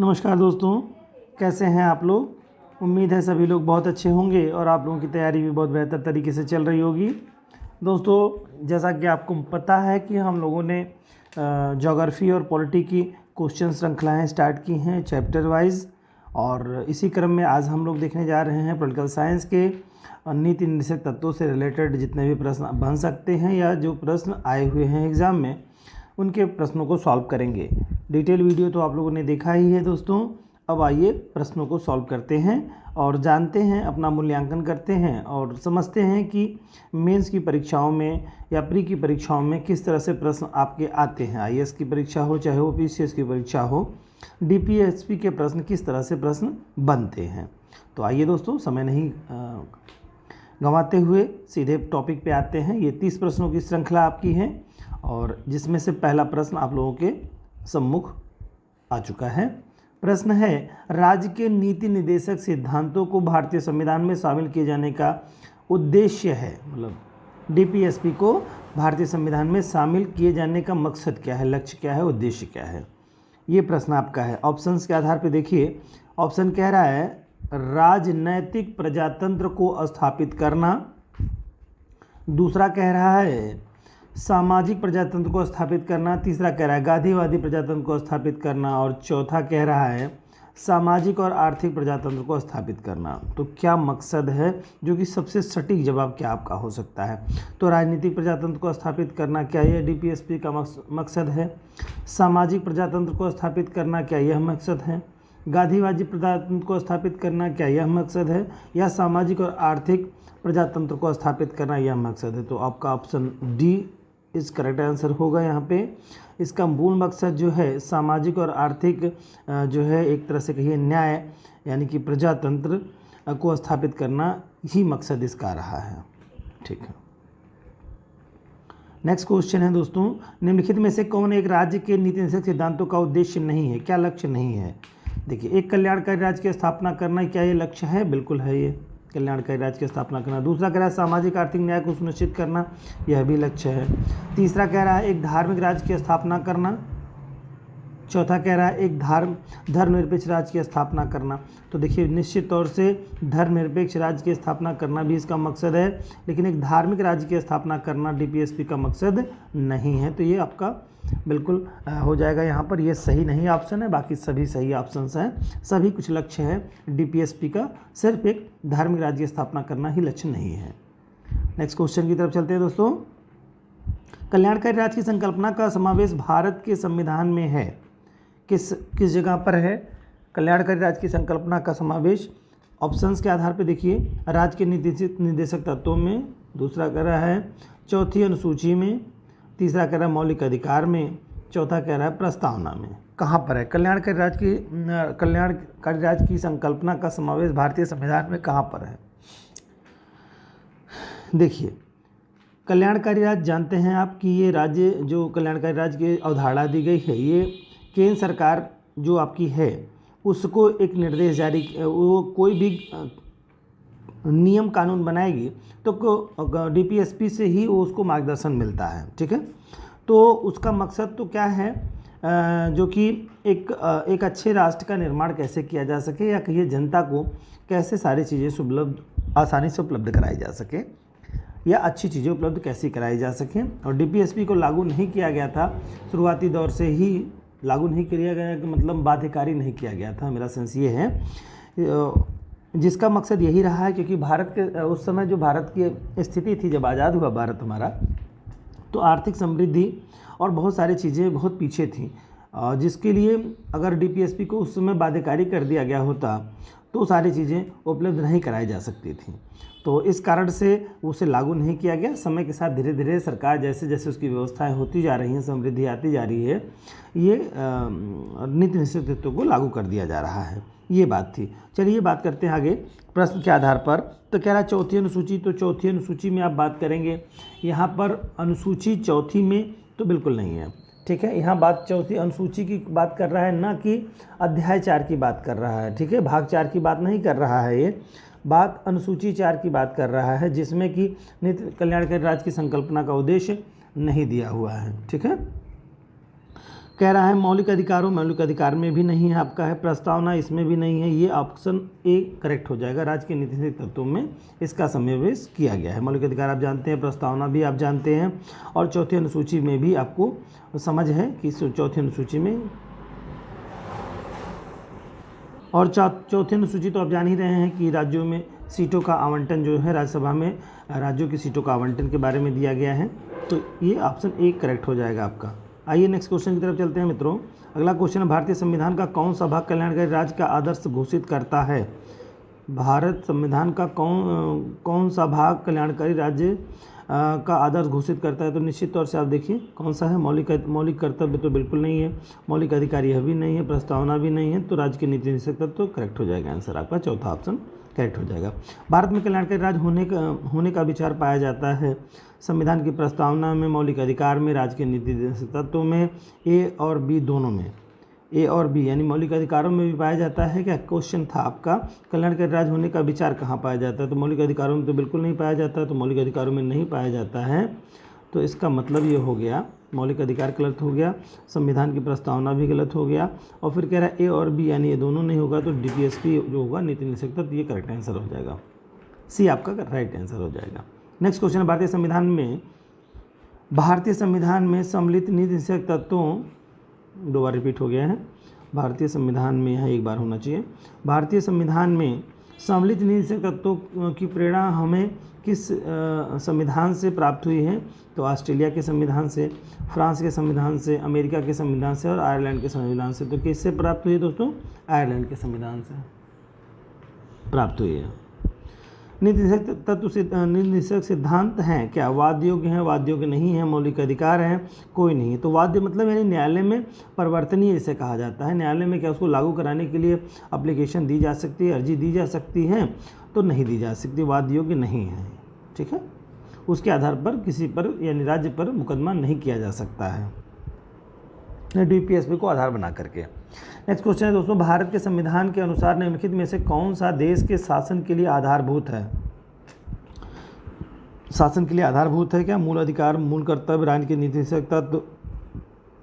नमस्कार दोस्तों, कैसे हैं आप लोग। उम्मीद है सभी लोग बहुत अच्छे होंगे और आप लोगों की तैयारी भी बहुत बेहतर तरीके से चल रही होगी। दोस्तों, जैसा कि आपको पता है कि हम लोगों ने ज्योग्राफी और पॉलिटी की क्वेश्चन श्रृंखलाएँ स्टार्ट की हैं चैप्टर वाइज, और इसी क्रम में आज हम लोग देखने जा रहे हैं पॉलिटिकल साइंस के नीति निर्देशक तत्वों से रिलेटेड जितने भी प्रश्न बन सकते हैं या जो प्रश्न आए हुए हैं एग्ज़ाम में, उनके प्रश्नों को सॉल्व करेंगे। डिटेल वीडियो तो आप लोगों ने देखा ही है दोस्तों। अब आइए प्रश्नों को सॉल्व करते हैं और जानते हैं, अपना मूल्यांकन करते हैं और समझते हैं कि मेंस की परीक्षाओं में या प्री की परीक्षाओं में किस तरह से प्रश्न आपके आते हैं। आईएएस की परीक्षा हो, चाहे वो पीसीएस की परीक्षा हो, डीपीएसपी के प्रश्न किस तरह से प्रश्न बनते हैं। तो आइए दोस्तों, समय नहीं गंवाते हुए सीधे टॉपिक पे आते हैं। ये 30 प्रश्नों की श्रृंखला आपकी है और जिसमें से पहला प्रश्न आप लोगों के सम्मुख आ चुका है। प्रश्न है, राज्य के नीति निर्देशक सिद्धांतों को भारतीय संविधान में शामिल किए जाने का उद्देश्य है। मतलब डीपीएसपी को भारतीय संविधान में शामिल किए जाने का मकसद क्या है, लक्ष्य क्या है, उद्देश्य क्या है, ये प्रश्न आपका है। ऑप्शंस के आधार पर देखिए, ऑप्शन कह रहा है राजनैतिक प्रजातंत्र को स्थापित करना, दूसरा कह रहा है सामाजिक प्रजातंत्र को स्थापित करना, तीसरा कह रहा है गांधीवादी प्रजातंत्र को स्थापित करना और चौथा कह रहा है सामाजिक और आर्थिक प्रजातंत्र को स्थापित करना। तो क्या मकसद है, जो कि सबसे सटीक जवाब क्या आपका हो सकता है। तो राजनीतिक प्रजातंत्र को स्थापित करना, क्या यह डीपीएसपी का मकसद है। सामाजिक प्रजातंत्र को स्थापित करना, क्या यह मकसद है। गांधीवादी प्रजातंत्र को स्थापित करना, क्या यह मकसद है, या सामाजिक और आर्थिक प्रजातंत्र को स्थापित करना यह मकसद है। तो आपका ऑप्शन डी इस करेक्ट आंसर होगा। यहाँ पे इसका मूल मकसद जो है सामाजिक और आर्थिक जो है एक तरह से कहिए न्याय यानी कि प्रजातंत्र को स्थापित करना ही मकसद इसका रहा है। ठीक है, नेक्स्ट क्वेश्चन है दोस्तों, निम्नलिखित में से कौन एक राज्य के नीति निर्देशक सिद्धांतों का उद्देश्य नहीं है, क्या लक्ष्य नहीं है। देखिए, एक कल्याणकारी राज्य की स्थापना करना, क्या ये लक्ष्य है, बिल्कुल है ये कल्याणकारी राज्य की स्थापना करना। दूसरा कह रहा है सामाजिक आर्थिक न्याय को सुनिश्चित करना, यह भी लक्ष्य है। तीसरा कह रहा है एक धार्मिक राज्य की स्थापना करना। चौथा कह रहा है एक धर्मनिरपेक्ष राज्य की स्थापना करना। तो देखिए, निश्चित तौर से धर्मनिरपेक्ष राज्य की स्थापना करना भी इसका मकसद है, लेकिन एक धार्मिक राज्य की स्थापना करना डीपीएसपी का मकसद नहीं है। तो ये आपका बिल्कुल हो जाएगा यहाँ पर, ये सही नहीं ऑप्शन है, बाकी सभी सही ऑप्शंस हैं। सभी कुछ लक्ष्य है डीपीएसपी का, सिर्फ एक धार्मिक राज्य की स्थापना करना ही लक्ष्य नहीं है। नेक्स्ट क्वेश्चन की तरफ चलते हैं दोस्तों। कल्याणकारी राज्य की संकल्पना का समावेश भारत के संविधान में है, किस जगह पर है कल्याणकारी राज्य की संकल्पना का समावेश। ऑप्शंस के आधार पर देखिए, राज्य के निर्देशक तत्वों में, दूसरा कह रहा है चौथी अनुसूची में, तीसरा कह रहा है मौलिक अधिकार में, चौथा कह रहा है प्रस्तावना में। कहाँ पर है कल्याणकारी राज्य की संकल्पना का समावेश भारतीय संविधान में, कहाँ पर है। देखिए, कल्याणकारी राज्य जानते हैं आप कि ये राज्य जो कल्याणकारी राज्य की अवधारणा दी गई है, ये केंद्र सरकार जो आपकी है उसको एक निर्देश जारी, वो कोई भी नियम कानून बनाएगी तो डीपीएसपी से ही वो उसको मार्गदर्शन मिलता है। ठीक है, तो उसका मकसद तो क्या है, जो कि एक अच्छे राष्ट्र का निर्माण कैसे किया जा सके, या कहिए जनता को कैसे सारी चीज़ें आसानी से उपलब्ध कराई जा सके, या अच्छी चीज़ें उपलब्ध कैसे कराई जा सकें। और डीपीएसपी को लागू नहीं किया गया था, शुरुआती दौर से ही लागू नहीं किया गया, मतलब बाध्यकारी नहीं किया गया था, मेरा सेंस ये है, जिसका मकसद यही रहा है क्योंकि भारत के उस समय जो भारत की स्थिति थी, जब आज़ाद हुआ भारत हमारा, तो आर्थिक समृद्धि और बहुत सारी चीज़ें बहुत पीछे थी, जिसके लिए अगर डीपीएसपी को उस समय बाध्यकारी कर दिया गया होता तो सारी चीज़ें उपलब्ध नहीं कराई जा सकती थी। तो इस कारण से उसे लागू नहीं किया गया। समय के साथ धीरे धीरे सरकार जैसे जैसे उसकी व्यवस्थाएं होती जा रही हैं, समृद्धि आती जा रही है, ये नीति निर्देशक तत्वों को लागू कर दिया जा रहा है, ये बात थी। चलिए बात करते हैं आगे प्रश्न के आधार पर। तो कह रहा है चौथी अनुसूची, तो चौथी अनुसूची में आप बात करेंगे, यहाँ पर अनुसूची चौथी में तो बिल्कुल नहीं है। ठीक है, यहाँ बात चौथी अनुसूची की बात कर रहा है, ना कि अध्याय 4 की बात कर रहा है। ठीक है, भाग 4 की बात नहीं कर रहा है, ये बात अनुसूची 4 की बात कर रहा है, जिसमें कि नीति कल्याणकारी राज्य की संकल्पना का उद्देश्य नहीं दिया हुआ है। ठीक है, कह रहा है मौलिक अधिकार में भी नहीं है आपका है, प्रस्तावना इसमें भी नहीं है, ये ऑप्शन ए करेक्ट हो जाएगा। राज्य के नीतिगत तत्वों में इसका समावेश किया गया है। मौलिक अधिकार आप जानते हैं, प्रस्तावना भी आप जानते हैं, और चौथी अनुसूची में भी आपको समझ है कि चौथी अनुसूची में, और चौथी अनुसूची तो आप जान ही रहे हैं कि राज्यों में सीटों का आवंटन जो है, राज्यसभा में राज्यों की सीटों का आवंटन के बारे में दिया गया है, तो ये ऑप्शन ए करेक्ट हो जाएगा आपका। आइए नेक्स्ट क्वेश्चन की तरफ चलते हैं मित्रों। अगला क्वेश्चन है, भारतीय संविधान का कौन सा भाग कल्याणकारी राज्य का आदर्श घोषित करता है? भारत संविधान का कौन सा भाग कल्याणकारी राज्य का आदर्श घोषित करता है? तो निश्चित तौर से आप देखिए कौन सा है। मौलिक कर्तव्य तो बिल्कुल नहीं है, मौलिक अधिकार यह भी नहीं है, प्रस्तावना भी नहीं है, तो राज्य के नीति निषेध तत्व तो करेक्ट हो जाएगा। आंसर आपका चौथा ऑप्शन करेक्ट हो जाएगा। भारत में कल्याणकारी राज्य होने का विचार पाया जाता है संविधान की प्रस्तावना में, मौलिक अधिकार में, राज्य के नीति निषेध तत्वों में, ए और बी दोनों में, ए और बी यानी मौलिक अधिकारों में भी पाया जाता है। क्या क्वेश्चन था आपका, कल्याणकारी राज्य होने का विचार कहाँ पाया जाता है? तो मौलिक अधिकारों में तो बिल्कुल नहीं पाया जाता है, तो मौलिक अधिकारों में नहीं पाया जाता है, तो इसका मतलब ये हो गया मौलिक अधिकार गलत हो गया, संविधान की प्रस्तावना भी गलत हो गया, और फिर कह रहा है ए और बी यानी ये दोनों नहीं होगा, तो डीपीएसपी जो होगा नीति निषेध तत्व, ये करेक्ट आंसर हो जाएगा। सी आपका राइट आंसर हो जाएगा। नेक्स्ट क्वेश्चन, भारतीय संविधान में सम्मिलित नीति निषेध तत्वों, दो बार रिपीट हो गया है, भारतीय संविधान में यहाँ एक बार होना चाहिए। भारतीय संविधान में सम्मिलित नीति निषेध तत्वों की प्रेरणा हमें किस संविधान से प्राप्त हुई है? तो ऑस्ट्रेलिया के संविधान से, फ्रांस के संविधान से, अमेरिका के संविधान से और आयरलैंड के संविधान से। तो किससे प्राप्त हुई है दोस्तों? आयरलैंड के संविधान से प्राप्त हुई है। नीति निषेध सिद्धांत हैं क्या? वाद योग्य हैं, वाद योग्य नहीं है, मौलिक अधिकार हैं, कोई नहीं। तो वाद्य मतलब यानी न्यायालय में परिवर्तनीय जिसे कहा जाता है। न्यायालय में क्या उसको लागू कराने के लिए एप्लीकेशन दी जा सकती है, अर्जी दी जा सकती है? तो नहीं दी जा सकती, वाद योग्य नहीं है। ठीक है, उसके आधार पर किसी पर यानी राज्य पर मुकदमा नहीं किया जा सकता है डीपीएसपी को आधार बना करके। नेक्स्ट क्वेश्चन है दोस्तों, भारत के संविधान के अनुसार निम्नलिखित में से कौन सा देश के शासन के लिए आधारभूत है? शासन के लिए आधारभूत है क्या? मूल अधिकार, मूल कर्तव्य, राज्य के नीति निषेध तत्व,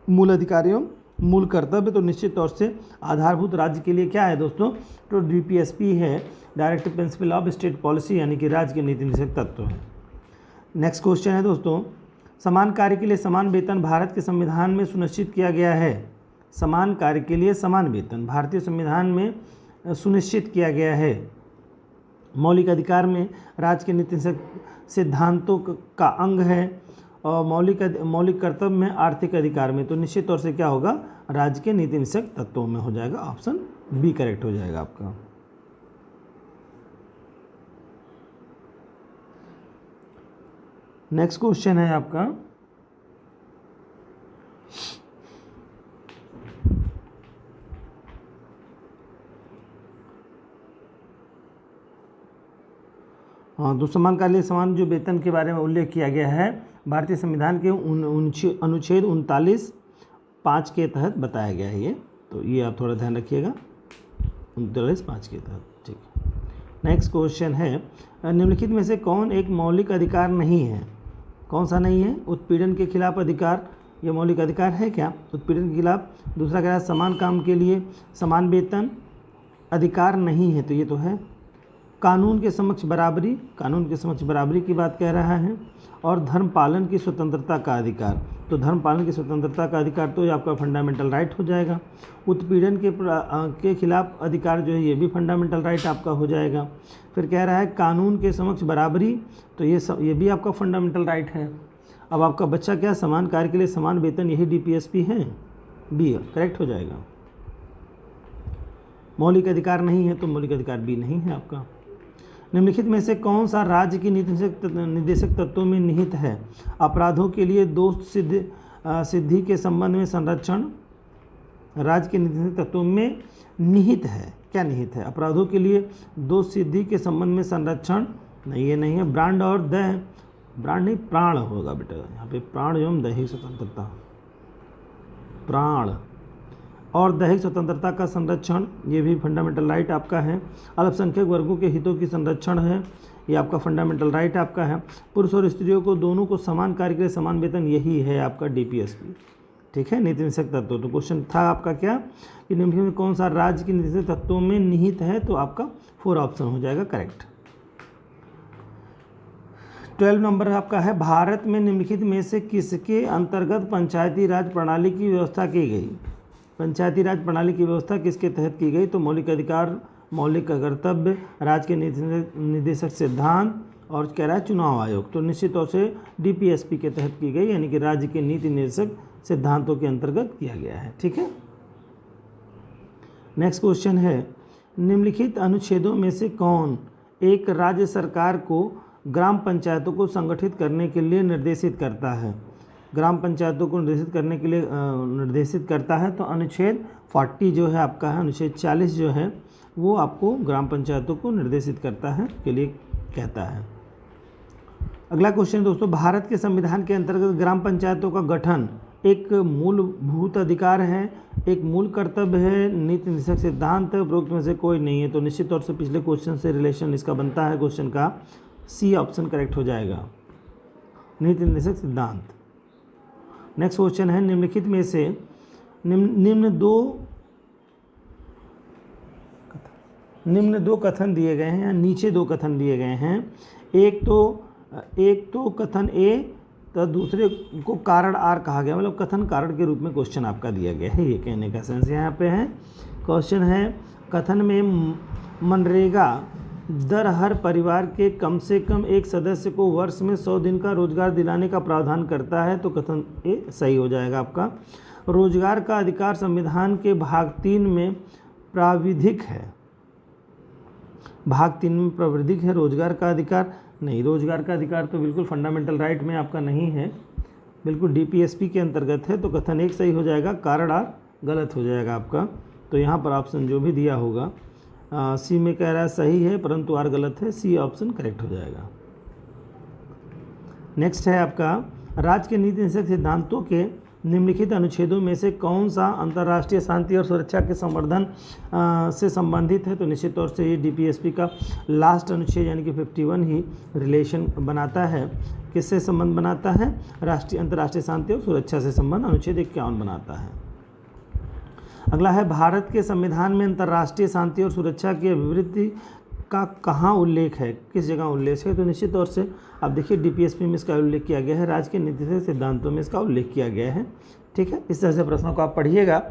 मूल अधिकार एवं मूल कर्तव्य। तो निश्चित तौर से आधारभूत राज्य के लिए क्या है दोस्तों? तो डीपीएसपी है, directive principle of state policy, यानी कि राज्य के नीति निषेध तत्व है। नेक्स्ट क्वेश्चन है दोस्तों, समान कार्य के लिए समान वेतन भारत के संविधान में सुनिश्चित किया गया है। समान कार्य के लिए समान वेतन भारतीय संविधान में सुनिश्चित किया गया है। मौलिक अधिकार में राज्य के नीति सिद्धांतों का अंग है, और मौलिक कर्तव्य में, आर्थिक अधिकार में। तो निश्चित तौर से क्या होगा? राज्य के नीति निषेध तत्वों में हो जाएगा, ऑप्शन बी करेक्ट हो जाएगा आपका। नेक्स्ट क्वेश्चन है आपका, हाँ, तो समान कार्य समान जो वेतन के बारे में उल्लेख किया गया है भारतीय संविधान के अनुच्छेद 39(5) के तहत बताया गया है ये, तो ये आप थोड़ा ध्यान रखिएगा, 39(5) के तहत। ठीक है, नेक्स्ट क्वेश्चन है, निम्नलिखित में से कौन एक मौलिक अधिकार नहीं है? कौन सा नहीं है? उत्पीड़न के खिलाफ अधिकार, ये मौलिक अधिकार है क्या? उत्पीड़न के खिलाफ। दूसरा कह रहा है समान काम के लिए समान वेतन, अधिकार नहीं है, तो ये तो है। कानून के समक्ष बराबरी, कानून के समक्ष बराबरी की बात कह रहा है। और धर्म पालन की स्वतंत्रता का अधिकार, तो धर्म पालन की स्वतंत्रता का अधिकार तो ये आपका फंडामेंटल राइट हो जाएगा। उत्पीड़न के खिलाफ अधिकार जो है ये भी फंडामेंटल राइट आपका हो जाएगा। फिर कह रहा है कानून के समक्ष बराबरी, तो ये भी आपका फंडामेंटल राइट है। अब आपका बच्चा क्या? समान कार्य के लिए समान वेतन, यही डीपीएसपी है, बी करेक्ट हो जाएगा। मौलिक अधिकार नहीं है, तो मौलिक अधिकार बी नहीं है आपका। निम्नलिखित में से कौन सा राज्य की निर्देशक तत्वों में निहित है? अपराधों के लिए दोष सिद्धि के संबंध में संरक्षण राज्य के निर्देशक तत्वों में निहित है। क्या निहित है? अपराधों के लिए दोष सिद्धि के संबंध में संरक्षण, नहीं, ये नहीं है। ब्रांड और दह, ब्रांड नहीं प्राण होगा बेटा, यहाँ पे प्राण एवं दैहिक स्वतंत्रता, प्राण और दैहिक स्वतंत्रता का संरक्षण, ये भी फंडामेंटल राइट आपका है। अल्पसंख्यक वर्गों के हितों की संरक्षण है, ये आपका फंडामेंटल राइट आपका है। पुरुष और स्त्रियों को दोनों को समान कार्य के लिए समान वेतन, यही है आपका डीपीएसपी, ठीक है, नीति निषेध तत्व। तो क्वेश्चन था आपका क्या कि निम्नलिखित में कौन सा राज्य के नीति निषेध तत्वों में निहित है, तो आपका 4 ऑप्शन हो जाएगा करेक्ट। 12 नंबर आपका है, भारत में निम्नलिखित में से किसके अंतर्गत पंचायती राज प्रणाली की व्यवस्था की गई। पंचायती राज प्रणाली की व्यवस्था किसके तहत की गई, तो मौलिक अधिकार, मौलिक कर्तव्य, राज्य के नीति निर्देशक सिद्धांत और कह रहा है चुनाव आयोग। तो निश्चित तौर से डीपीएसपी के तहत की गई, यानी कि राज्य के नीति निर्देशक सिद्धांतों के अंतर्गत किया गया है। ठीक है, नेक्स्ट क्वेश्चन है, निम्नलिखित अनुच्छेदों में से कौन एक राज्य सरकार को ग्राम पंचायतों को संगठित करने के लिए निर्देशित करता है। ग्राम पंचायतों को निर्देशित करने के लिए निर्देशित करता है, तो अनुच्छेद 40 जो है आपका है, अनुच्छेद 40 जो है वो आपको ग्राम पंचायतों को निर्देशित करता है के लिए कहता है। अगला क्वेश्चन दोस्तों, भारत के संविधान के अंतर्गत ग्राम पंचायतों का गठन एक मूलभूत अधिकार है, एक मूल कर्तव्य है, नीति निषेध सिद्धांत है, उपरोक्त में से कोई नहीं है। तो निश्चित तौर से पिछले क्वेश्चन से रिलेशन इसका बनता है, क्वेश्चन का सी ऑप्शन करेक्ट हो जाएगा, नीति निषेध सिद्धांत। नेक्स्ट क्वेश्चन है, निम्नलिखित में से निम्न दो कथन दिए गए हैं, या नीचे 2 कथन दिए गए हैं। एक तो कथन ए, तो दूसरे को कारण आर कहा गया, मतलब कथन कारण के रूप में क्वेश्चन आपका दिया गया है, ये कहने का सेंस यहाँ पे है। क्वेश्चन है, कथन में मनरेगा दर हर परिवार के कम से कम एक सदस्य को वर्ष में 100 दिन का रोजगार दिलाने का प्रावधान करता है, तो कथन ए सही हो जाएगा आपका। रोजगार का अधिकार संविधान के भाग 3 में प्राविधिक है, भाग 3 में प्राविधिक है, रोजगार का अधिकार नहीं। रोजगार का अधिकार तो बिल्कुल फंडामेंटल राइट में आपका नहीं है, बिल्कुल डीपीएसपी के अंतर्गत है, तो कथन एक सही हो जाएगा, कारण आर गलत हो जाएगा आपका। तो यहाँ पर ऑप्शन जो भी दिया होगा सी में कह रहा है सही है, परंतु आर गलत है, सी ऑप्शन करेक्ट हो जाएगा। नेक्स्ट है आपका, राज्य के नीति निषेध सिद्धांतों के निम्नलिखित अनुच्छेदों में से कौन सा अंतर्राष्ट्रीय शांति और सुरक्षा के संवर्धन से संबंधित है। तो निश्चित तौर से ये डीपीएसपी का लास्ट अनुच्छेद यानी कि 51 ही रिलेशन बनाता है, किससे संबंध बनाता है, अंतर्राष्ट्रीय शांति और सुरक्षा से संबंध अनुच्छेद 51 बनाता है। अगला है, भारत के संविधान में अंतर्राष्ट्रीय शांति और सुरक्षा की अभिवृद्धि का कहाँ उल्लेख है, किस जगह उल्लेख है। तो निश्चित तौर से आप देखिए डीपीएसपी में इसका उल्लेख किया गया है, राज्य के नीति से सिद्धांतों में इसका उल्लेख किया गया है। ठीक है, इस तरह से प्रश्नों को आप पढ़िएगा,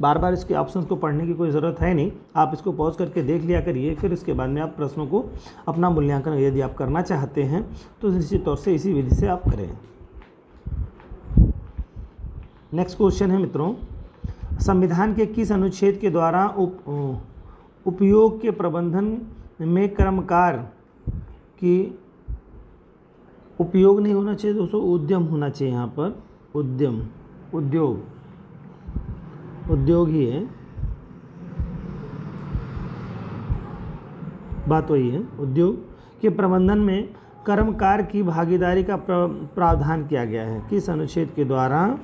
बार बार इसके ऑप्शंस को पढ़ने की कोई ज़रूरत है नहीं, आप इसको पॉज करके देख लिया करिए, फिर उसके बाद में आप प्रश्नों को अपना मूल्यांकन यदि आप करना चाहते हैं तो निश्चित तौर से इसी विधि से आप करें। नेक्स्ट क्वेश्चन है मित्रों, संविधान के किस अनुच्छेद के द्वारा उपयोग के प्रबंधन में कर्मकार की उपयोग नहीं होना चाहिए दोस्तों, उद्यम होना चाहिए, यहाँ पर उद्यम, उद्योग ही है, बात वही है, उद्योग के प्रबंधन में कर्मकार की भागीदारी का प्रावधान किया गया है। किस अनुच्छेद के द्वारा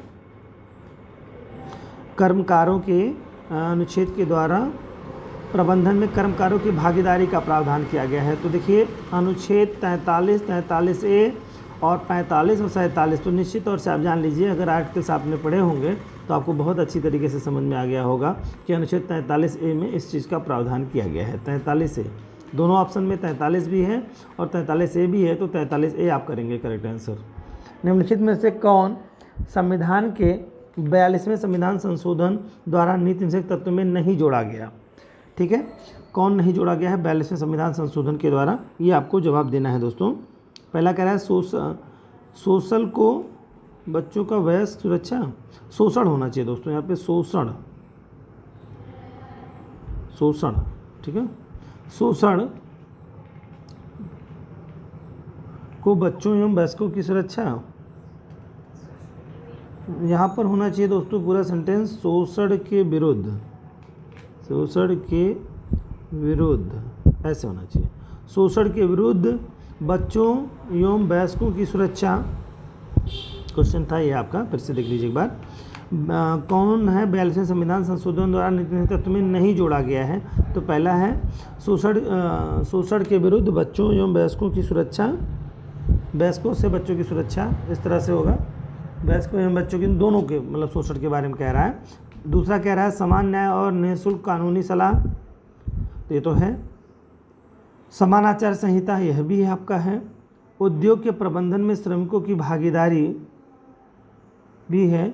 कर्मकारों के अनुच्छेद के द्वारा प्रबंधन में कर्मकारों की भागीदारी का प्रावधान किया गया है। तो देखिए अनुच्छेद 43, 43A और 45 और 47, तो निश्चित तौर से आप जान लीजिए, अगर आर्टिकल्स आपने पढ़े होंगे तो आपको बहुत अच्छी तरीके से समझ में आ गया होगा कि अनुच्छेद 43A में इस चीज़ का प्रावधान किया गया है। 43A, दोनों ऑप्शन में 43 भी है और 43A भी है, तो 43A आप करेंगे करेक्ट आंसर। निम्नलिखित में से कौन संविधान के 42वें संविधान संशोधन द्वारा नीति निषेध तत्व में नहीं जोड़ा गया। ठीक है, कौन नहीं जोड़ा गया है 42वें संविधान संशोधन के द्वारा, ये आपको जवाब देना है दोस्तों। पहला कह रहा है सोशल को बच्चों का वयस्क सुरक्षा, शोषण होना चाहिए दोस्तों, यहाँ पे शोषण, ठीक है, शोषण को बच्चों एवं वयस्कों की सुरक्षा, यहाँ पर होना चाहिए दोस्तों पूरा सेंटेंस शोषण के विरुद्ध, ऐसे होना चाहिए, शोषण के विरुद्ध बच्चों एवं वयस्कों की सुरक्षा। क्वेश्चन था ये आपका, फिर से देख लीजिए एक बार। कौन है 42वें संविधान संशोधन द्वारा नीति निषेध तत्व में नहीं जोड़ा गया है। तो पहला है शोषण के विरुद्ध बच्चों एवं वयस्कों की सुरक्षा, वयस्कों से बच्चों की सुरक्षा, इस तरह से होगा। वयस्क एवं बच्चों के दोनों के मतलब शोषण के बारे में कह रहा है। दूसरा कह रहा है समान न्याय और निःशुल्क कानूनी सलाह, तो ये तो है। समान आचार संहिता, यह भी आपका है। उद्योग के प्रबंधन में श्रमिकों की भागीदारी भी है,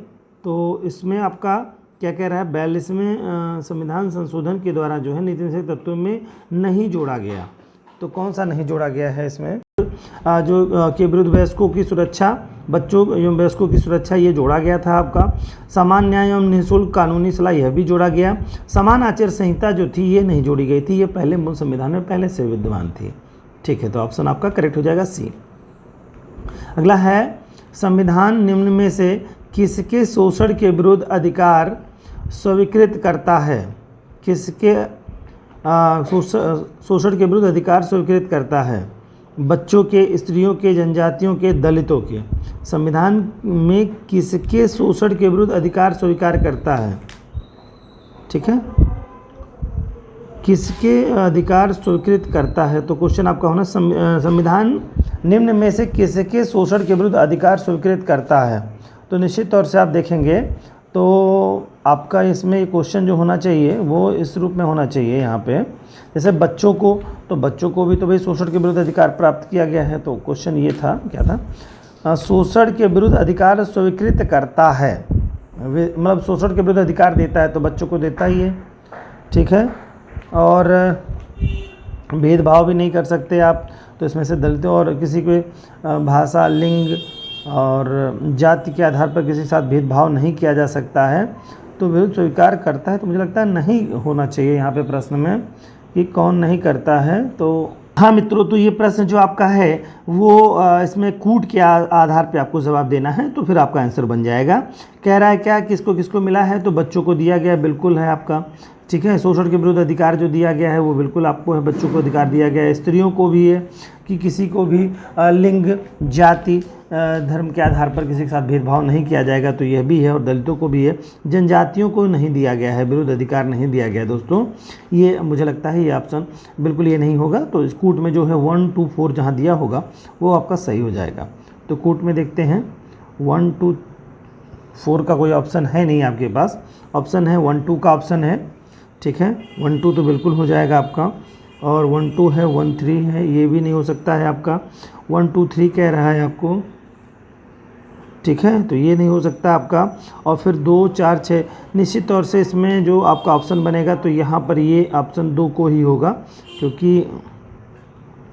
तो इसमें आपका क्या कह रहा है, 42वें संविधान संशोधन के द्वारा जो है नीति निषेध तत्वों में नहीं जोड़ा गया। तो कौन सा नहीं जोड़ा गया है इसमें? जो के विरुद्ध वयस्कों की सुरक्षा, बच्चों एवं वयस्कों की सुरक्षा, ये जोड़ा गया था आपका। समान न्याय एवं निःशुल्क कानूनी सलाह, यह भी जोड़ा गया। समान आचार संहिता जो थी ये नहीं जोड़ी गई थी, ये पहले मूल संविधान में पहले से विद्यमान थी। ठीक है, तो ऑप्शन आपका करेक्ट हो जाएगा सी। अगला है संविधान निम्न में से किसके शोषण के विरुद्ध अधिकार स्वीकृत करता है? किसके शोषण के विरुद्ध अधिकार स्वीकृत करता है? बच्चों के, स्त्रियों के, जनजातियों के, दलितों के। संविधान में किसके शोषण के विरुद्ध अधिकार स्वीकार करता है? ठीक है, किसके अधिकार स्वीकृत करता है? तो क्वेश्चन आपका होना संविधान निम्न में से किसके शोषण के विरुद्ध अधिकार स्वीकृत करता है? तो निश्चित तौर से आप देखेंगे तो आपका इसमें क्वेश्चन जो होना चाहिए वो इस रूप में होना चाहिए यहाँ पे, जैसे बच्चों को, तो बच्चों को भी तो भाई शोषण के विरुद्ध अधिकार प्राप्त किया गया है। तो क्वेश्चन ये था, क्या था, शोषण के विरुद्ध अधिकार स्वीकृत करता है, मतलब शोषण के विरुद्ध अधिकार देता है तो बच्चों को देता ही है। ठीक है, और भेदभाव भी नहीं कर सकते आप, तो इसमें से दलितों और किसी के भाषा, लिंग और जाति के आधार पर किसी के साथ भेदभाव नहीं किया जा सकता है, तो विरुद्ध स्वीकार करता है। तो मुझे लगता है नहीं होना चाहिए यहाँ पे प्रश्न में कि कौन नहीं करता है। तो हाँ मित्रों, तो ये प्रश्न जो आपका है वो इसमें कूट के आधार पे आपको जवाब देना है, तो फिर आपका आंसर बन जाएगा। कह रहा है क्या, किसको किसको मिला है? तो बच्चों को दिया गया, बिल्कुल है आपका। ठीक है, शोषण के विरुद्ध अधिकार जो दिया गया है वो बिल्कुल आपको है, बच्चों को अधिकार दिया गया है। स्त्रियों को भी है कि किसी को भी लिंग, जाति, धर्म के आधार पर किसी के साथ भेदभाव नहीं किया जाएगा, तो यह भी है। और दलितों को भी है। जनजातियों को नहीं दिया गया है, विरुद्ध अधिकार नहीं दिया गया है दोस्तों। ये मुझे लगता है ये ऑप्शन बिल्कुल ये नहीं होगा। तो इस कूट में जो है 1, 2, 4 जहाँ दिया होगा वो आपका सही हो जाएगा। तो कूट में देखते हैं 1, 2, 4 का कोई ऑप्शन है नहीं आपके पास, ऑप्शन है 1, 2 का ऑप्शन है। ठीक है, 1, 2 तो बिल्कुल हो जाएगा आपका, और 1, 2 है, 1, 3 है, ये भी नहीं हो सकता है आपका। 1, 2, 3 कह रहा है आपको। ठीक है, तो ये नहीं हो सकता आपका। और फिर 2, 4, 6 निश्चित तौर से इसमें जो आपका ऑप्शन बनेगा तो यहाँ पर ये ऑप्शन 2 को ही होगा, क्योंकि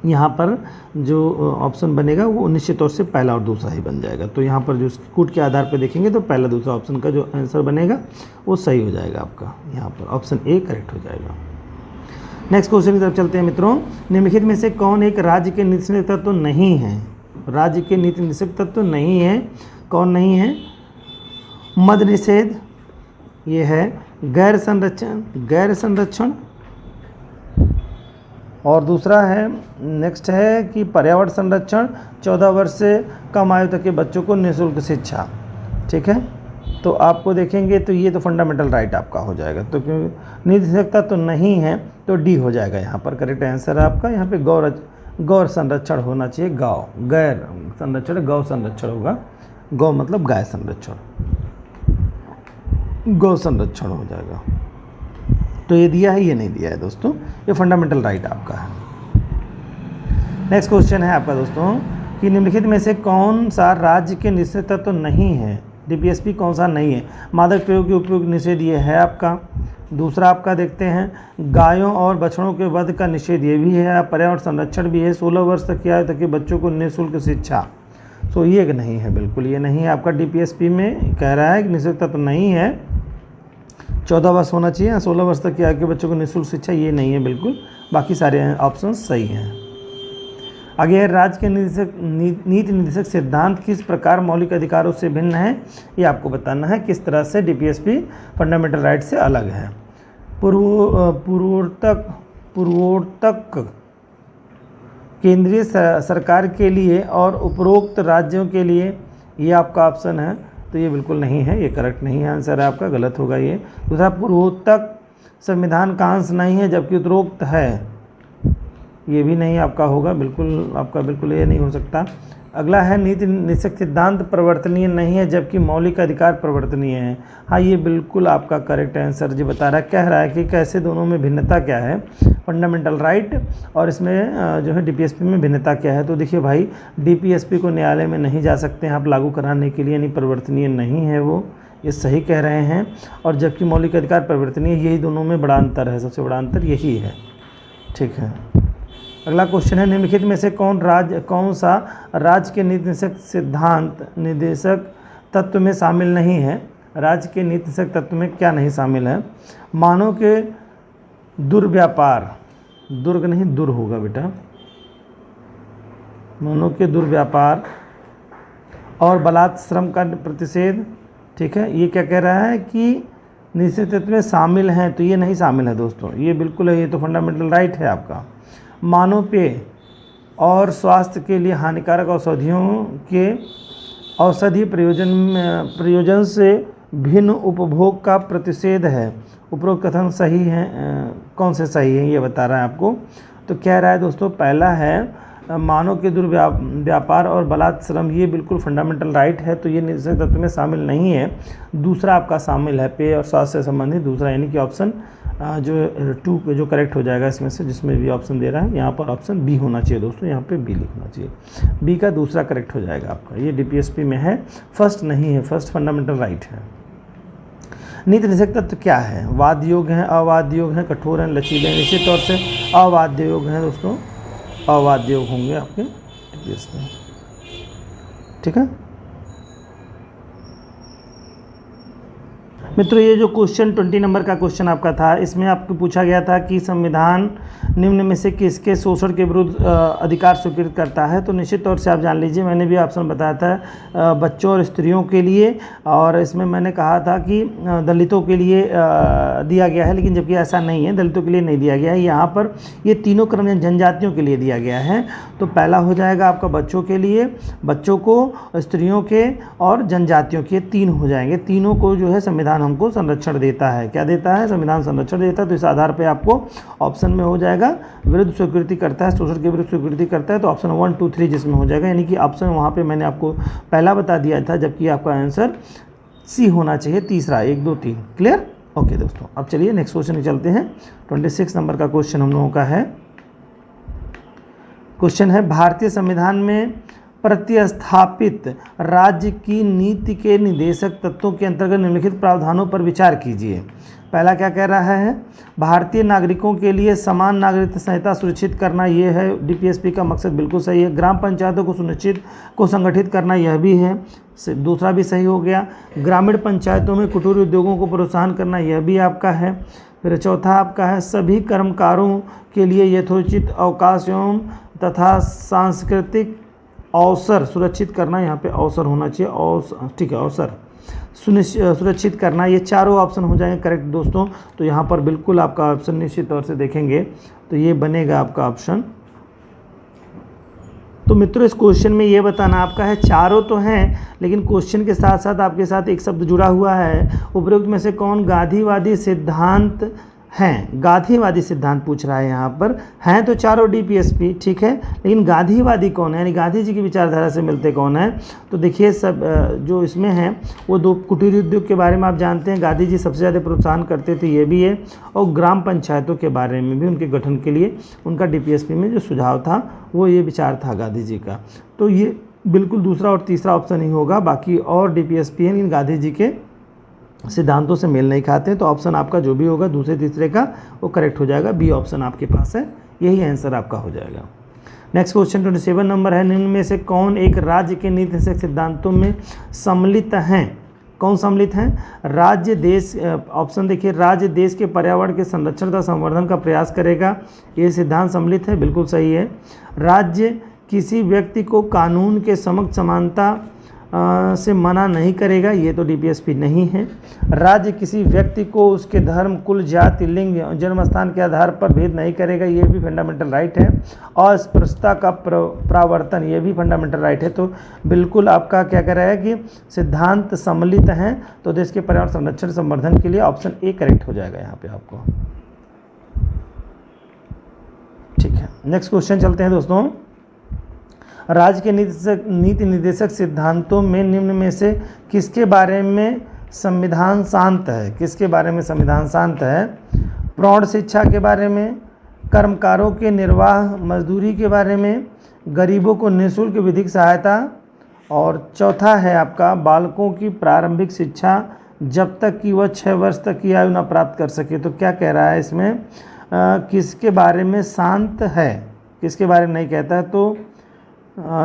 यहाँ पर जो ऑप्शन बनेगा वो निश्चित तौर से पहला और दूसरा ही बन जाएगा। तो यहाँ पर जो कूट के आधार पर देखेंगे तो पहला दूसरा ऑप्शन का जो आंसर बनेगा वो सही हो जाएगा आपका। यहाँ पर ऑप्शन ए करेक्ट हो जाएगा। नेक्स्ट क्वेश्चन की तरफ चलते हैं मित्रों। निम्नलिखित में से कौन एक राज्य के नीति निषेध तत्व नहीं है? राज्य के नीति निषेध तत्व नहीं है, कौन नहीं है? मद निषेध, ये है। गैर संरक्षण, और दूसरा है, नेक्स्ट है कि पर्यावरण संरक्षण, 14 वर्ष से कम आयु तक के बच्चों को निःशुल्क शिक्षा। ठीक है, तो आपको देखेंगे तो ये तो फंडामेंटल राइट आपका हो जाएगा। तो क्योंकि नीति निषेधता तो नहीं है तो डी हो जाएगा यहाँ पर करेक्ट आंसर है आपका। यहाँ पे गौ संरक्षण होना चाहिए, गैर संरक्षण, गौ संरक्षण होगा। गौ मतलब गाय संरक्षण, गौ संरक्षण हो जाएगा। तो ये दिया है, ये नहीं दिया है दोस्तों, ये फंडामेंटल राइट आपका है। नेक्स्ट क्वेश्चन है आपका दोस्तों कि निम्नलिखित में से कौन सा राज्य के निषेध तत्व नहीं है? डीपीएसपी कौन सा नहीं है? मादक प्रयोग के उपयोग निषेध ये है आपका। दूसरा आपका देखते हैं गायों और बछड़ों के वध का निषेध, ये भी है। पर्यावरण संरक्षण भी है। 16 वर्ष तक की आयु तक के बच्चों को निःशुल्क शिक्षा, तो ये नहीं है, बिल्कुल ये नहीं है आपका। डीपीएसपी में कह रहा है कि निषेध तत्व नहीं है, 14 वर्ष होना चाहिए, 16 वर्ष तक की आयु के बच्चों को निःशुल्क शिक्षा, ये नहीं है बिल्कुल। बाकी सारे ऑप्शन सही हैं। आगे है राज्य के नीति निर्देशक सिद्धांत किस प्रकार मौलिक अधिकारों से भिन्न है, ये आपको बताना है किस तरह से डीपीएसपी फंडामेंटल राइट से अलग है। पूर्वोत्तर केंद्रीय सरकार के लिए और उपरोक्त राज्यों के लिए, ये आपका ऑप्शन है, तो ये बिल्कुल नहीं है, ये करेक्ट नहीं है, आंसर है आपका, गलत होगा ये। दूसरा पूर्वोत्तर संविधान का अंश नहीं है जबकि उपरोक्त है, ये भी नहीं आपका होगा, बिल्कुल आपका बिल्कुल ये नहीं हो सकता। अगला है नीति निषेध सिद्धांत परिवर्तनीय नहीं है जबकि मौलिक अधिकार परिवर्तनीय है। हाँ, ये बिल्कुल आपका करेक्ट आंसर जी बता रहा है। कह रहा है कि कैसे दोनों में भिन्नता क्या है, फंडामेंटल राइट और इसमें जो है डीपीएसपी में भिन्नता क्या है। तो देखिए भाई, डीपीएसपी को न्यायालय में नहीं जा सकते हैं आप लागू कराने के लिए, यानी परिवर्तनीय नहीं है वो, ये सही कह रहे हैं। और जबकि मौलिक अधिकार परिवर्तनीय, यही दोनों में बड़ा अंतर है, सबसे बड़ा अंतर यही है। ठीक है, अगला क्वेश्चन है निम्नलिखित में से कौन सा राज्य के नीति निषेध सिद्धांत निर्देशक तत्व में शामिल नहीं है। राज्य के नीति निषेध तत्व में क्या नहीं शामिल है। मानव के दुर्व्यापार, दुर्ग नहीं दुर होगा बेटा, मानव के दुर्व्यापार और बलात् श्रम का प्रतिषेध। ठीक है, ये क्या कह रहा है कि निषेध तत्व में शामिल हैं, तो ये नहीं शामिल है दोस्तों, ये बिल्कुल है, ये तो फंडामेंटल राइट है आपका। मानव पेय और स्वास्थ्य के लिए हानिकारक औषधियों के औषधि प्रयोजन से भिन्न उपभोग का प्रतिषेध है। उपरोक्त कथन सही है, कौन से सही है ये बता रहा है आपको। तो कह रहा है दोस्तों, पहला है मानव के दुर्व्यापार और बलात् श्रम, ये बिल्कुल फंडामेंटल राइट है, तो ये निषेध तत्व में शामिल नहीं है। दूसरा आपका शामिल है, पेय और स्वास्थ्य से संबंधित दूसरा, यानी कि ऑप्शन जो 2 जो करेक्ट हो जाएगा इसमें से, जिसमें भी ऑप्शन दे रहा है यहाँ पर ऑप्शन बी होना चाहिए दोस्तों, यहाँ पे बी लिखना चाहिए, बी का दूसरा करेक्ट हो जाएगा आपका। ये डीपीएसपी में है, फर्स्ट नहीं है, फर्स्ट फंडामेंटल राइट है। नीति निषेध तत्व क्या है। वाद्य योग हैं, अवाद्य योग हैं, कठोर हैं, लचीले हैं। निश्चित तौर से अवाद्य योग हैं दोस्तों, अवाद्य योग होंगे आपके डीपीएसपी में। ठीक है मित्रों, ये जो क्वेश्चन 20 नंबर का क्वेश्चन आपका था, इसमें आपको पूछा गया था कि संविधान निम्न में से किसके शोषण के विरुद्ध अधिकार स्वीकृत करता है। तो निश्चित तौर से आप जान लीजिए, मैंने भी ऑप्शन बताया था बच्चों और स्त्रियों के लिए, और इसमें मैंने कहा था कि दलितों के लिए दिया गया है, लेकिन जबकि ऐसा नहीं है, दलितों के लिए नहीं दिया गया है। यहाँ पर ये तीनों क्रम जनजातियों के लिए दिया गया है। तो पहला हो जाएगा आपका बच्चों के लिए, बच्चों को, स्त्रियों के और जनजातियों के, 3 हो जाएंगे। तीनों को जो है संविधान हमको संरक्षण देता है। क्या देता है? संविधान संरक्षण देता है। तो इस आधार पे आपको ऑप्शन में हो जाएगा विरुद्ध स्वीकृति करता है, शोषण के विरुद्ध स्वीकृति करता है, तो ऑप्शन 1, 2, 3 जिसमें हो जाएगा, यानी कि ऑप्शन वहाँ पे मैंने आपको पहला बता दिया था, जबकि आपका आंसर सी होना चाहिए, तीसरा, 1, 2, 3। क्लियर? ओके दोस्तों, अब चलिए नेक्स्ट क्वेश्चन चलते हैं। 26 नंबर का क्वेश्चन हम लोगों का है। क्वेश्चन है, भारतीय संविधान में प्रतिस्थापित राज्य की नीति के निदेशक तत्वों के अंतर्गत निम्नलिखित प्रावधानों पर विचार कीजिए। पहला क्या कह रहा है? भारतीय नागरिकों के लिए समान नागरिकता संहिता सुनिश्चित करना, ये है डीपीएसपी का मकसद, बिल्कुल सही है। ग्राम पंचायतों को संगठित करना, यह भी है, दूसरा भी सही हो गया। ग्रामीण पंचायतों में कुटीर उद्योगों को प्रोत्साहन करना, यह भी आपका है। फिर चौथा आपका है, सभी कर्मकारों के लिए यथोचित अवकाश एवं तथा सांस्कृतिक अवसर सुरक्षित करना, यहाँ पे अवसर होना चाहिए, अवसर, ठीक है, अवसर सुरक्षित करना। ये चारों ऑप्शन हो जाएंगे करेक्ट दोस्तों। तो यहाँ पर बिल्कुल आपका ऑप्शन निश्चित तौर से देखेंगे तो ये बनेगा आपका ऑप्शन। तो मित्रों, इस क्वेश्चन में ये बताना आपका है, चारों तो हैं, लेकिन क्वेश्चन के साथ साथ आपके साथ एक शब्द जुड़ा हुआ है। उपरोक्त में से कौन गांधीवादी सिद्धांत हैं? गांधीवादी सिद्धांत पूछ रहा है यहाँ पर। हैं तो चारों डीपीएसपी, ठीक है, लेकिन गांधीवादी कौन है, यानी गांधी जी की विचारधारा से मिलते कौन है? तो देखिए, सब जो इसमें हैं वो 2 कुटीर उद्योग के बारे में आप जानते हैं, गांधी जी सबसे ज़्यादा प्रोत्साहन करते थे, ये भी है। और ग्राम पंचायतों के बारे में भी, उनके गठन के लिए उनका डीपीएसपी में जो सुझाव था वो ये विचार था गांधी जी का। तो ये बिल्कुल दूसरा और तीसरा ऑप्शन ही होगा, बाकी और डीपीएसपी हैं लेकिन गांधी जी के सिद्धांतों से मेल नहीं खाते हैं। तो ऑप्शन आपका जो भी होगा दूसरे तीसरे का वो करेक्ट हो जाएगा, बी ऑप्शन आपके पास है, यही आंसर आपका हो जाएगा। नेक्स्ट क्वेश्चन 27 नंबर है, निम्न में से कौन एक राज्य के नीति निषेध सिद्धांतों में सम्मिलित हैं? कौन सम्मिलित हैं? राज्य देश, ऑप्शन देखिए, राज्य देश के पर्यावरण के संरक्षण तथा संवर्धन का प्रयास करेगा, ये सिद्धांत सम्मिलित है, बिल्कुल सही है। राज्य किसी व्यक्ति को कानून के समक्ष समानता से मना नहीं करेगा, ये तो डीपीएसपी नहीं है। राज्य किसी व्यक्ति को उसके धर्म, कुल, जाति, लिंग, जन्म स्थान के आधार पर भेद नहीं करेगा, ये भी फंडामेंटल राइट है। अस्पृश्यता का प्रावर्तन, ये भी फंडामेंटल राइट है। तो बिल्कुल आपका क्या कह रहा है कि सिद्धांत सम्मिलित हैं, तो देश के पर्यावरण संरक्षण संवर्धन के लिए ऑप्शन ए करेक्ट हो जाएगा यहाँ पे आपको। ठीक है, नेक्स्ट क्वेश्चन चलते हैं दोस्तों। राज्य के नीति निर्देशक सिद्धांतों में निम्न में से किसके बारे में संविधान शांत है? किसके बारे में संविधान शांत है? प्रौढ़ शिक्षा के बारे में, कर्मकारों के निर्वाह मजदूरी के बारे में, गरीबों को निःशुल्क विधिक सहायता, और चौथा है आपका बालकों की प्रारंभिक शिक्षा जब तक कि वह 6 वर्ष तक की आयु न प्राप्त कर सके। तो क्या कह रहा है इसमें, किसके बारे में शांत है, किसके बारे में नहीं कहता है? तो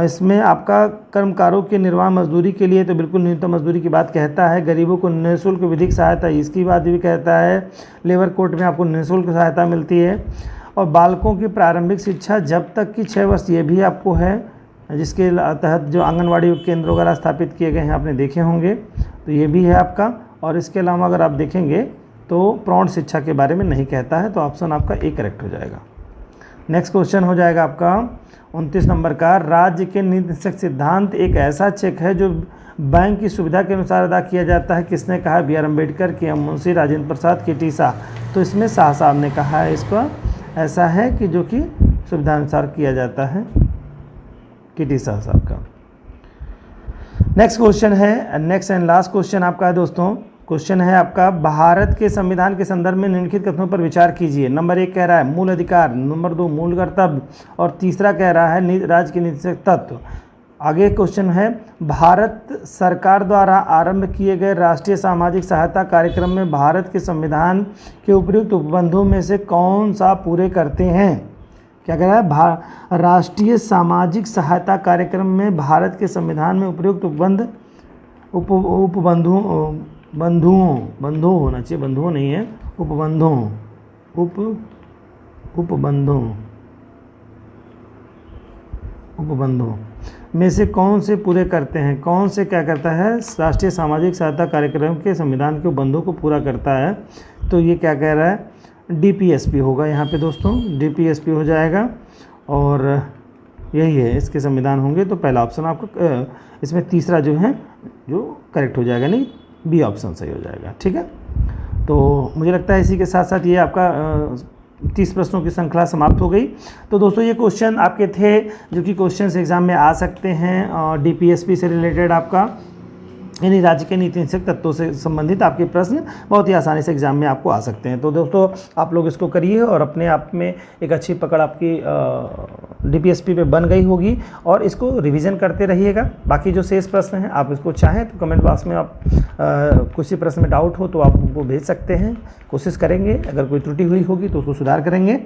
इसमें आपका कर्मकारों के निर्वाह मजदूरी के लिए तो बिल्कुल न्यूनतम मजदूरी की बात कहता है। गरीबों को निःशुल्क विधिक सहायता इसकी बात भी कहता है, लेबर कोर्ट में आपको निःशुल्क सहायता मिलती है। और बालकों की प्रारंभिक शिक्षा जब तक कि 6 वर्ष ये भी आपको है, जिसके तहत जो आंगनवाड़ी केंद्र वगैरह स्थापित किए गए हैं आपने देखे होंगे, तो ये भी है आपका। और इसके अलावा अगर आप देखेंगे तो प्रौढ़ शिक्षा के बारे में नहीं कहता है, तो ऑप्शन आपका ए करेक्ट हो जाएगा। नेक्स्ट क्वेश्चन हो जाएगा आपका 29 नंबर का, राज्य के नीति निर्देशक सिद्धांत एक ऐसा चेक है जो बैंक की सुविधा के अनुसार अदा किया जाता है। किसने कहा? बी आर अम्बेडकर, के एम मुंशी, राजेंद्र प्रसाद, के टी शाह। तो इसमें शाह साहब ने कहा है इसको, ऐसा है कि जो कि सुविधा अनुसार किया जाता है, के टी शाह साहब का। नेक्स्ट क्वेश्चन है, नेक्स्ट एंड लास्ट क्वेश्चन आपका है दोस्तों। क्वेश्चन है आपका, भारत के संविधान के संदर्भ में निम्नलिखित कथनों पर विचार कीजिए। नंबर 1 कह रहा है मूल अधिकार, नंबर 2 मूल कर्तव्य, और तीसरा कह रहा है राज्य के नीतिगत तत्व। आगे क्वेश्चन है, भारत सरकार द्वारा आरंभ किए गए राष्ट्रीय सामाजिक सहायता कार्यक्रम में भारत के संविधान के उपयुक्त उपबंधों में से कौन सा पूरे करते हैं? क्या कह रहा है? राष्ट्रीय सामाजिक सहायता कार्यक्रम में भारत के संविधान में उपयुक्त उपबंध, बंधुओं होना चाहिए, बंधुओं नहीं है, उपबंधों में से कौन से पूरे करते हैं? कौन से क्या करता है? राष्ट्रीय सामाजिक सहायता कार्यक्रम के संविधान के उपबंधों को पूरा करता है। तो ये क्या कह रहा है? डीपीएसपी होगा यहाँ पे दोस्तों, डीपीएसपी हो जाएगा, और यही है इसके संविधान होंगे। तो पहला ऑप्शन आपका, इसमें तीसरा जो है जो करेक्ट हो जाएगा, नहीं बी ऑप्शन सही हो जाएगा। ठीक है, तो मुझे लगता है इसी के साथ साथ ये आपका 30 प्रश्नों की श्रृंखला समाप्त हो गई। तो दोस्तों ये क्वेश्चन आपके थे जो कि क्वेश्चंस एग्जाम में आ सकते हैं, डीपीएसपी से रिलेटेड आपका, यानी राज्य के नीति निर्देशक तत्वों से संबंधित आपके प्रश्न बहुत ही आसानी से एग्जाम में आपको आ सकते हैं। तो दोस्तों आप लोग इसको करिए और अपने आप में एक अच्छी पकड़ आपकी डीपीएसपी पे बन गई होगी, और इसको रिवीजन करते रहिएगा। बाकी जो शेष प्रश्न हैं आप इसको चाहें तो कमेंट बॉक्स में आप किसी प्रश्न में डाउट हो तो आप उनको भेज सकते हैं, कोशिश करेंगे, अगर कोई त्रुटि हुई होगी तो उसको सुधार करेंगे।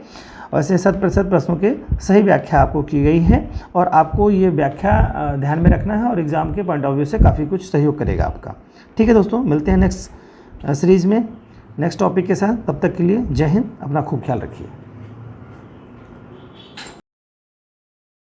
वैसे 100% प्रश्नों के सही व्याख्या आपको की गई है, और आपको ये व्याख्या ध्यान में रखना है, और एग्ज़ाम के पॉइंट ऑफ व्यू से काफ़ी कुछ सहयोग करेगा आपका। ठीक है दोस्तों, मिलते हैं नेक्स्ट सीरीज़ में नेक्स्ट टॉपिक के साथ। तब तक के लिए जय हिंद, अपना खूब ख्याल रखिए।